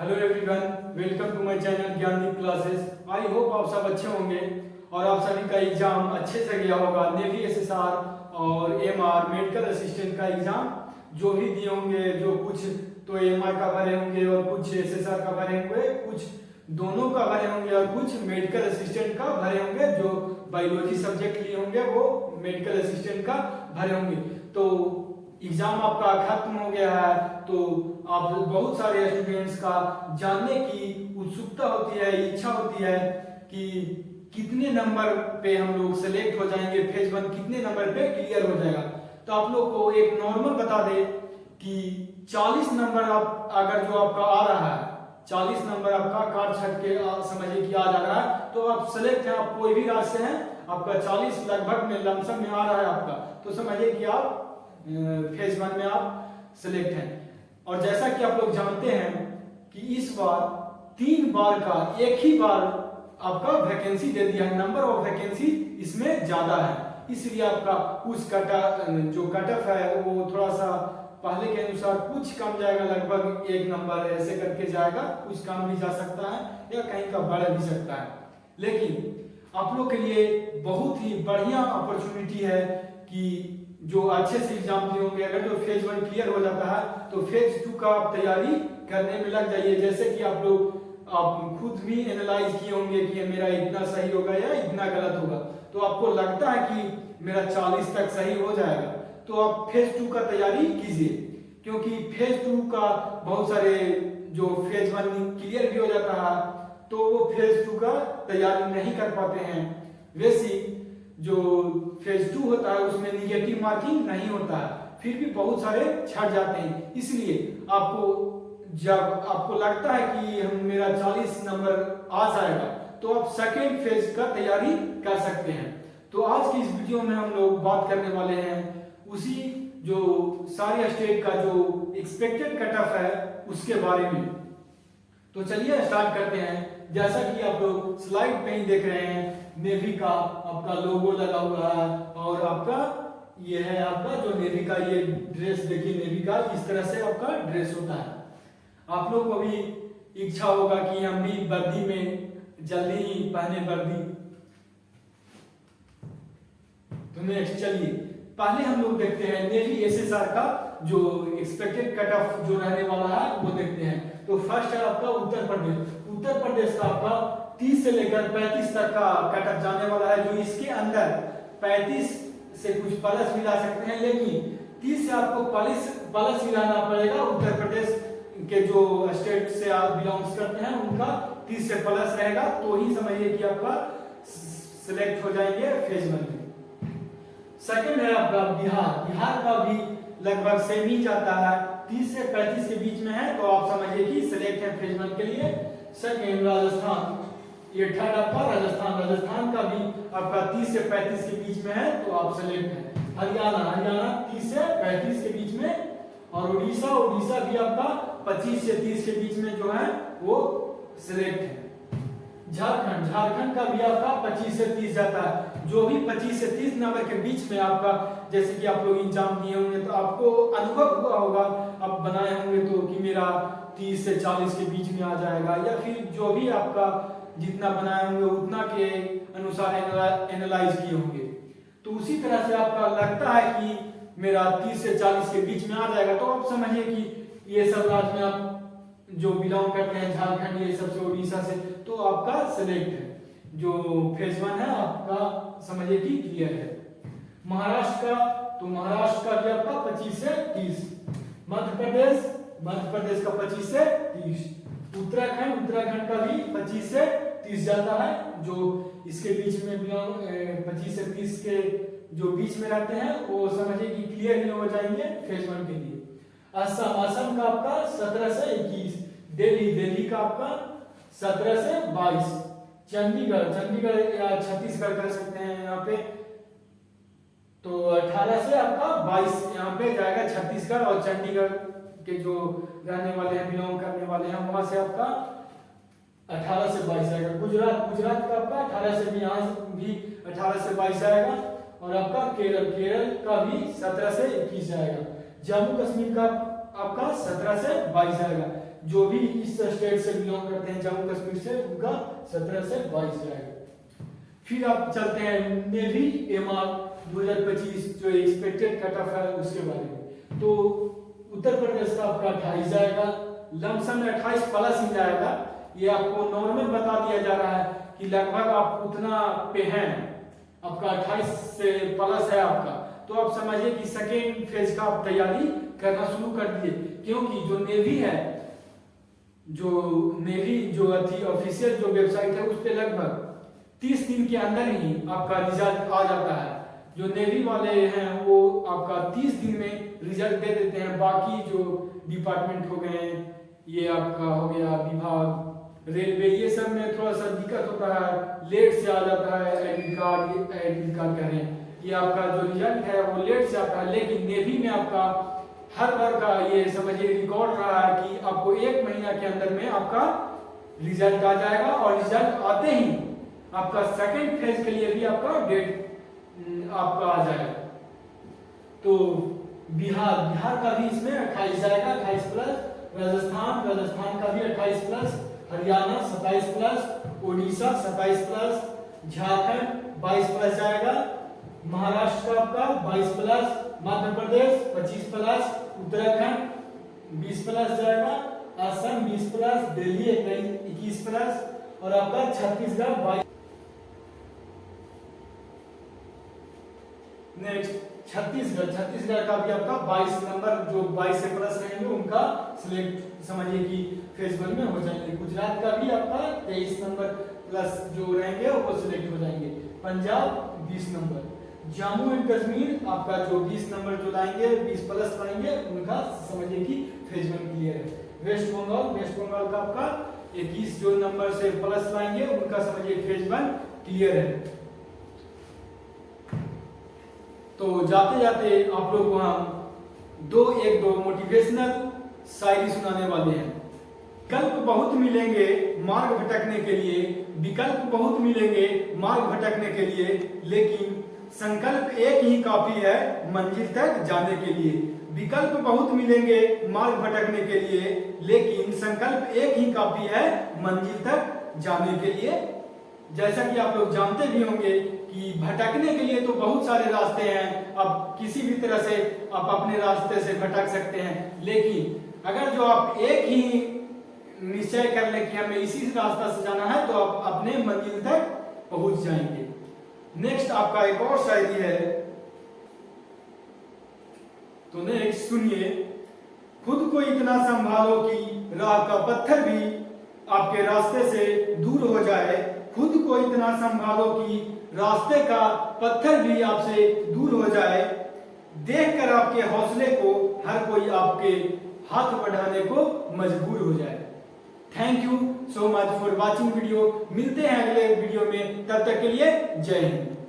Hello everyone, welcome to my channel Gyandeep classes. I hope आप सब अच्छे होंगे और आप सभी का एग्जाम अच्छे से गया होगा। नेवी एसएसआर और एमआर मेडिकल असिस्टेंट का एग्जाम जो भी दिए होंगे, जो कुछ तो एमआर का भरे होंगे और कुछ एसएसआर का भरे होंगे, कुछ दोनों का भरे होंगे और कुछ मेडिकल असिस्टेंट का भरे होंगे। जो बायोलॉजी सब्जेक्ट लिए होंगे वो मेडिकल असिस्टेंट का भरे होंगे। तो एग्जाम आपका खत्म हो गया है, तो आप बहुत सारे स्टूडेंट्स का जानने की उत्सुकता होती है, इच्छा होती है कि कितने नंबर पे हम लोग सेलेक्ट हो जाएंगे, फेज 1 कितने नंबर पे क्लियर हो जाएगा। तो आप लोग को एक नॉर्मल बता दे कि 40 नंबर आप अगर जो आपका आ रहा है, 40 नंबर आपका काट छट के समझिए कि आ जा रहा है, तो आप सेलेक्ट हैं, आप कोई भी राज्य से हैं, आपका 40 लगभग में लमसम में आ रहा है आपका, तो समझिए कि आप फेज 1 में आप सिलेक्ट हैं। और जैसा कि आप लोग जानते हैं कि इस बार 3 बार का एक ही बार आपका वैकेंसी दे दिया है, नंबर ऑफ वैकेंसी इसमें ज्यादा है, इसलिए आपका कुछ जो कट ऑफ है वो थोड़ा सा पहले के अनुसार कुछ कम जाएगा, लगभग 1 नंबर ऐसे करके जाएगा, कुछ कम भी जा सकता है या कहीं का बढ़ भी सकता है। लेकिन आप लोग के लिए बहुत ही बढ़िया अपॉर्चुनिटी है कि जो अच्छे से एग्जाम दिए होंगे, अगर जो फेज 1 क्लियर हो जाता है तो फेज 2 का आप तैयारी करने में लग जाइए। जैसे कि आप खुद भी एनालाइज किए होंगे कि मेरा इतना सही होगा या इतना गलत होगा, तो आपको लगता है कि मेरा 40 तक सही हो जाएगा, तो आप फेज 2 का तैयारी कीजिए। क्योंकि फेज 2 का बहुत सारे जो फेज 1 क्लियर भी हो जाता है तो वो फेज 2 का तैयारी नहीं कर पाते हैं। वैसे जो फेज 2 होता है उसमें निगेटिव मार्किंग नहीं होता है, फिर भी बहुत सारे छट जाते हैं। इसलिए आपको जब आपको लगता है कि मेरा 40 नंबर आ जाएगा तो आप सेकेंड फेज का तैयारी कर सकते हैं। तो आज की इस वीडियो में हम लोग बात करने वाले हैं उसी जो सारे स्टेट का जो एक्सपेक्टेड कट ऑफ है उसके बारे में। तो चलिए स्टार्ट करते हैं। जैसा कि आप लोग स्लाइड पे ही देख रहे हैं, नेवी का आपका लोगो लगा हुआ है और आपका ये है आपका जो नेवी का ये ड्रेस, देखिए नेवी का इस तरह से आपका ड्रेस होता है। आप लोग को भी इच्छा होगा कि हम भी वर्दी में जल्दी ही पहने वर्दी। तो नेक्स्ट चलिए पहले हम लोग देखते हैं नेवी एसएसआर का जो एक्सपेक्टेड कट ऑफ जो रहने वाला है वो देखते हैं। तो फर्स्ट है आपका उत्तर प्रदेश। उत्तर प्रदेश का आपका 30 से लेकर 35 तक का कट ऑफ जाने वाला है, जो इसके अंदर 35 से कुछ प्लस भी ला सकते हैं, लेकिन 30 से आपको प्लस भी लाना पड़ेगा। उत्तर प्रदेश के जो स्टेट से आप बिलोंग्स करते हैं उनका 30 से प्लस रहेगा, तो ही समझिए कि आपका सिलेक्ट हो जाएंगे फेज 1 में। सेकंड है आपका बिहार। बिहार का भी लगभग सेम ही जाता है, 30 से 35 के बीच में है, तो आप समझिए कि सिलेक्ट है फेज 1 के लिए। सेकंड राजस्थान, ये थर्ड आपका राजस्थान का भी आपका 30 से 35 के बीच में है, तो आप सिलेक्ट है। हरियाणा 30 से 35 के बीच में, और उड़ीसा भी आपका 25 से 30 के बीच में जो है वो सिलेक्ट है। झारखंड का भी आपका 25 से 30 जाता है। जो भी 25 से 30 नंबर के बीच में आपका, जैसे कि आप लोग एग्जाम दिए होंगे तो आपको अनुभव हुआ होगा, आप बनाए होंगे तो कि मेरा 30 से 40 के बीच में आ जाएगा, या फिर जो भी आपका जितना बनाए होंगे उतना के अनुसार एनालाइज किए होंगे, तो उसी तरह से आपका लगता है कि मेरा 30 से 40 के बीच में आ जाएगा, तो आप समझिए कि ये सब राज्य में आप जो बिलोंग करते हैं, झारखंड ये सबसे, उड़ीसा से, तो आपका सिलेक्ट है। जो फेज 1 है आपका समझिए कि क्लियर है। महाराष्ट्र का भी आपका 25 से 30। मध्य प्रदेश का 25 से 30। उत्तराखंड का भी 25 से 30 जाता है, जो इसके बीच में बिलोंग 25 से 30 के जो बीच में रहते हैं वो समझिए कि क्लियर ही हो जाएंगे फेज 1 के लिए। असम का आपका 17 से 21। दिल्ली का आपका 17 से 22। चंडीगढ़ या छत्तीसगढ़ कर सकते हैं यहाँ पे, तो 18 से आपका 22 यहाँ पे जाएगा छत्तीसगढ़, और चंडीगढ़ के जो रहने वाले हैं, बिलोंग करने वाले हैं, वहां से आपका 18 से 22 आएगा। गुजरात का आपका 18 से भी, यहाँ भी 18 से 22 आएगा, और आपका केरल का भी 17 से 21 आएगा। जम्मू कश्मीर का आपका 17 से 22 आएगा। जो भी इस स्टेट से बिलोंग करते हैं जम्मू कश्मीर से, उनका 17 से 22 जाएगा। फिर आप चलते हैं नेवी एमआर 2025 जो एक्सपेक्टेड कट ऑफ है उसके बारे में। तो उत्तर प्रदेश का आपका 28 जाएगा, लमसम 28 प्लस ही जाएगा। ये आपको नॉर्मल बता दिया जा रहा है कि लगभग आप उतना पे हैं, आपका 28 से प्लस है आपका। तो आप समझिए कि सेकेंड फेज का आप तैयारी करना शुरू कर दिए, क्योंकि जो नेवी है, जो नेवी जो अथी ऑफिशियल जो वेबसाइट है उस पे लगभग 30 दिन के अंदर ही आपका रिजल्ट आ जाता है। जो नेवी वाले हैं वो आपका 30 दिन में रिजल्ट दे देते हैं। बाकी जो डिपार्टमेंट हो गए, ये आपका हो गया विभाग, रेलवे, ये सब में थोड़ा सा दिक्कत होता है, लेट से आ जाता है एडमिट कार्ड कह रहे हैं, ये आपका जो रिजल्ट है वो लेट से आता है। लेकिन नेवी में आपका हर बार का ये समझिए रिकॉर्ड रहा है कि आपको 1 महीना के अंदर में आपका रिजल्ट आ जाएगा, और रिजल्ट आते ही आपका सेकेंड फेज के लिए भी आपका डेट आपका आ जाएगा। तो बिहार का भी इसमें 28 जाएगा, 28 प्लस। राजस्थान का भी 28 plus, Haryana 27 plus, Orissa 27 plus, Jharkhand 22 plus जाएगा, महाराष्ट्र का आपका 22 plus, Madhya Pradesh 25 plus, Uttarakhand 20 plus जाएगा, असम 20 प्लस, दिल्ली 21 प्लस, और आपका छत्तीसगढ़ 22। नेक्स्ट छत्तीसगढ़ का भी आपका 22 नंबर, जो 22 से प्लस रहेंगे उनका सिलेक्ट समझिए कि फेज 1 में हो जाएंगे। गुजरात का भी आपका 23 नंबर प्लस जो रहेंगे वो सिलेक्ट हो जाएंगे। पंजाब 20 नंबर, जम्मू एंड कश्मीर आपका जो 20 नंबर जो लाएंगे, 20 प्लस लाएंगे, उनका समझिए कि फेज 1 क्लियर है। वेस्ट बंगाल का आपका 21 जो नंबर से प्लस लाएंगे, उनका समझिए फेज 1 क्लियर है। तो जाते जाते आप लोग वहां एक दो मोटिवेशनल शायरी सुनाने वाले हैं। विकल्प बहुत मिलेंगे मार्ग भटकने के लिए, विकल्प बहुत मिलेंगे मार्ग भटकने के लिए, लेकिन संकल्प एक ही काफी है मंजिल तक जाने के लिए। विकल्प बहुत मिलेंगे मार्ग भटकने के लिए, लेकिन संकल्प एक ही काफी है मंजिल तक जाने के लिए। जैसा कि आप लोग जानते भी होंगे कि भटकने के लिए तो बहुत सारे रास्ते हैं, आप किसी भी तरह से आप अपने रास्ते से भटक सकते हैं, लेकिन अगर जो आप एक ही निश्चय कर लें कि हमें इसी रास्ता से जाना है, तो आप अपने मंजिल तक पहुंच जाएंगे। नेक्स्ट आपका एक और शायरी है, तो नेक्स्ट सुनिए। खुद को इतना संभालो कि राह का पत्थर भी आपके रास्ते से दूर हो जाए। खुद को इतना संभालो कि रास्ते का पत्थर भी आपसे दूर हो जाए। देखकर आपके हौसले को हर कोई आपके हाथ बढ़ाने को मजबूर हो जाए। Thank you so much for watching video. मिलते हैं अगले वीडियो में, तब तक के लिए जय हिंद।